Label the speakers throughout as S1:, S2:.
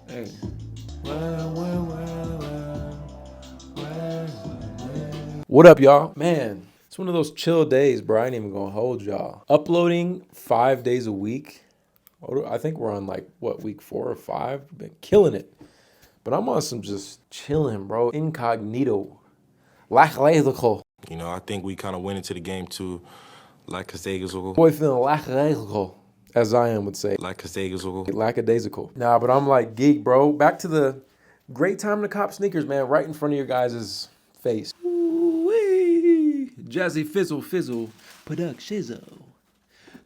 S1: Hey. What up, y'all? Man, it's one of those chill days, bro. I ain't even gonna hold y'all. Uploading 5 days a week. I think we're on like, what, week 4 or 5? Been killing it. But I'm on some just chilling, bro. Incognito. Lackadaisical.
S2: I think we kind of went into the game too, like
S1: Boy feeling lackadaisical, as Zion would say. Lackadaisical. Nah, but I'm like geek, bro. Back to the great time to cop sneakers, man. Right in front of your guys' face. Ooh-wee. Jazzy Fizzle Fizzle. Production.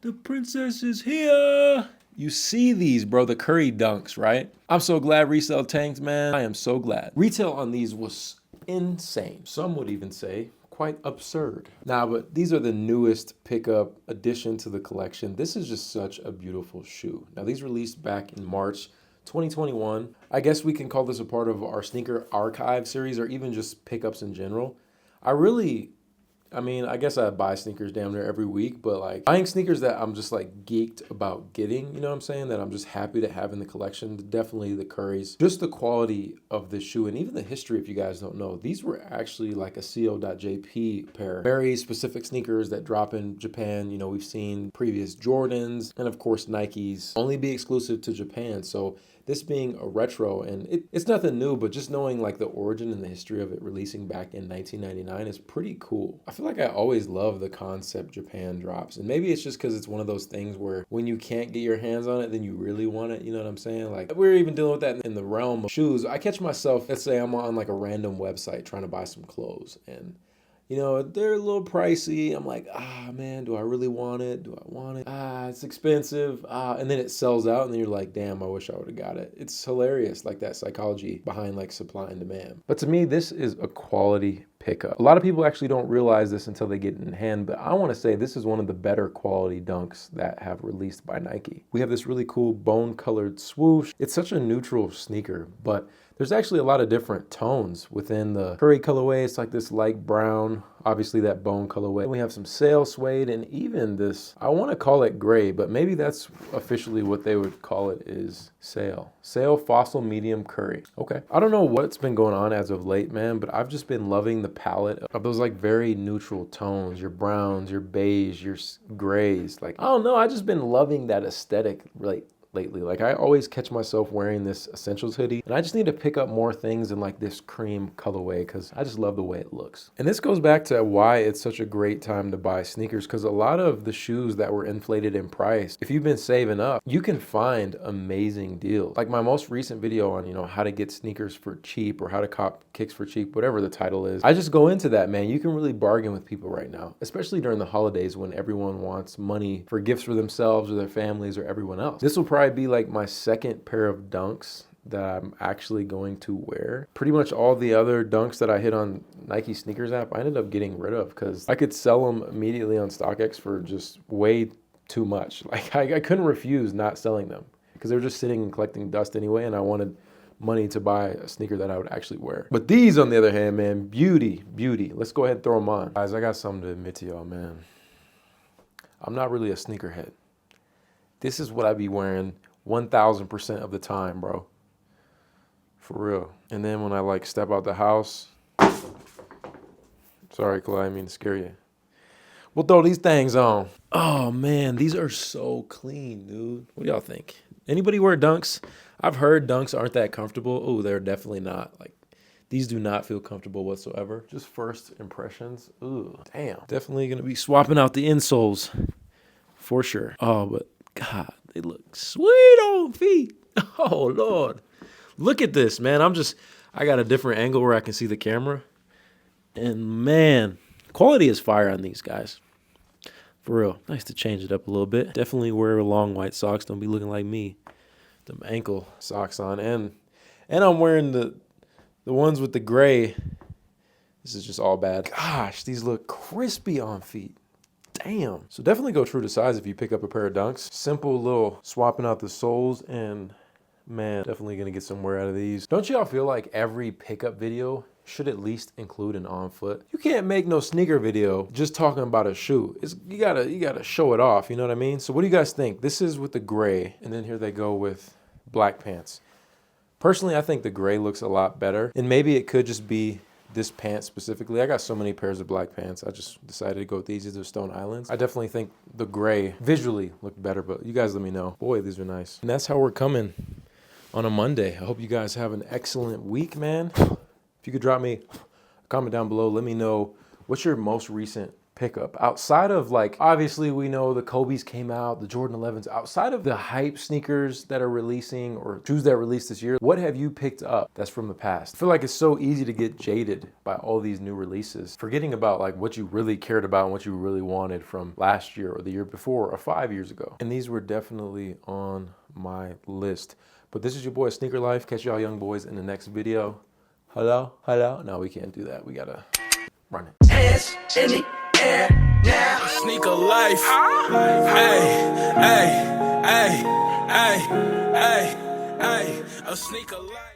S1: The princess is here. You see these, bro, the Curry dunks, right? I'm so glad resale tanked, man. I am so glad. Retail on these was insane. Some would even say quite absurd. Nah, but these are the newest pickup addition to the collection. This is just such a beautiful shoe. Now, these released back in March 2021. I guess we can call this a part of our sneaker archive series or even just pickups in general. I guess I buy sneakers damn near every week, but like buying sneakers that I'm just like geeked about getting, you know what I'm saying? That I'm just happy to have in the collection. Definitely the Currys. Just the quality of the shoe and even the history, if you guys don't know. These were actually like a co.jp pair. Very specific sneakers that drop in Japan. You know, we've seen previous Jordans and of course Nikes only be exclusive to Japan. So this being a retro, and it's nothing new, but just knowing like the origin and the history of it releasing back in 1999 is pretty cool. I feel like I always love the concept Japan drops, and maybe it's just because it's one of those things where when you can't get your hands on it, then you really want it, you know what I'm saying? Like we're even dealing with that in the realm of shoes. I catch myself, let's say I'm on like a random website trying to buy some clothes, and you know, they're a little pricey. I'm like, man, do I really want it? Do I want it? It's expensive. And then it sells out, and then you're like, damn, I wish I would have got it. It's hilarious, like that psychology behind like supply and demand. But to me, this is a quality pickup. A lot of people actually don't realize this until they get it in hand, but I want to say this is one of the better quality dunks that have released by Nike. We have this really cool bone colored swoosh. It's such a neutral sneaker, but there's actually a lot of different tones within the Curry colorway. It's like this light brown, obviously that bone colorway. We have some sail suede and even this, I want to call it gray, but maybe that's officially what they would call it is sail. Sail fossil medium Curry. Okay. I don't know what's been going on as of late, man, but I've just been loving the palette of those like very neutral tones, your browns, your beige, your grays. Like, I don't know, I've just been loving that aesthetic lately. Like I always catch myself wearing this essentials hoodie and I just need to pick up more things in like this cream colorway because I just love the way it looks. And this goes back to why it's such a great time to buy sneakers because a lot of the shoes that were inflated in price, if you've been saving up, you can find amazing deals. Like my most recent video on, you know, how to get sneakers for cheap or how to cop kicks for cheap, whatever the title is. I just go into that, man. You can really bargain with people right now, especially during the holidays when everyone wants money for gifts for themselves or their families or everyone else. This will probably be like my second pair of dunks that I'm actually going to wear. Pretty much all the other dunks that I hit on Nike sneakers app, I ended up getting rid of because I could sell them immediately on StockX for just way too much. Like I couldn't refuse not selling them because they were just sitting and collecting dust anyway, and I wanted money to buy a sneaker that I would actually wear. But these, on the other hand, man, beauty. Let's go ahead and throw them on. Guys, I got something to admit to y'all, man. I'm not really a sneakerhead. This is what I be wearing 1,000% of the time, bro. For real. And then when I like step out the house, sorry, Clay, I didn't mean to scare you. We'll throw these things on. Oh man, these are so clean, dude. What do y'all think? Anybody wear dunks? I've heard dunks aren't that comfortable. Oh, they're definitely not. Like, these do not feel comfortable whatsoever. Just first impressions. Ooh, damn. Definitely gonna be swapping out the insoles for sure. Oh, but God, they look sweet on feet. Oh Lord. Look at this, man. I got a different angle where I can see the camera. And man, quality is fire on these guys. For real. Nice to change it up a little bit. Definitely wear long white socks. Don't be looking like me. Them ankle socks on. And I'm wearing the ones with the gray. This is just all bad. Gosh, these look crispy on feet. Damn. So definitely go true to size if you pick up a pair of dunks. Simple little swapping out the soles, and man, definitely gonna get some wear out of these. Don't y'all feel like every pickup video should at least include an on foot? You can't make no sneaker video just talking about a shoe. You gotta show it off, you know what I mean? So what do you guys think? This is with the gray, and then here they go with black pants. Personally, I think the gray looks a lot better. And maybe it could just be this pant specifically. I got so many pairs of black pants. I just decided to go with these. These are Stone Islands. I definitely think the gray visually looked better, but you guys let me know. Boy, these are nice. And that's how we're coming on a Monday. I hope you guys have an excellent week, man. If you could drop me a comment down below, let me know what's your most recent pickup outside of, like, obviously we know the Kobe's came out, the Jordan 11s. Outside of the hype sneakers that are releasing or shoes that released this year, what have you picked up that's from the past? I feel like it's so easy to get jaded by all these new releases, forgetting about like what you really cared about and what you really wanted from last year or the year before or 5 years ago. And these were definitely on my list. But this is your boy Sneaker Life. Catch y'all young boys in the next video. Hello? No, we can't do that. We gotta run it.
S3: Hands in the air now.
S4: Sneaker life. Hey, hey, hey, hey, hey, hey. A sneaker life.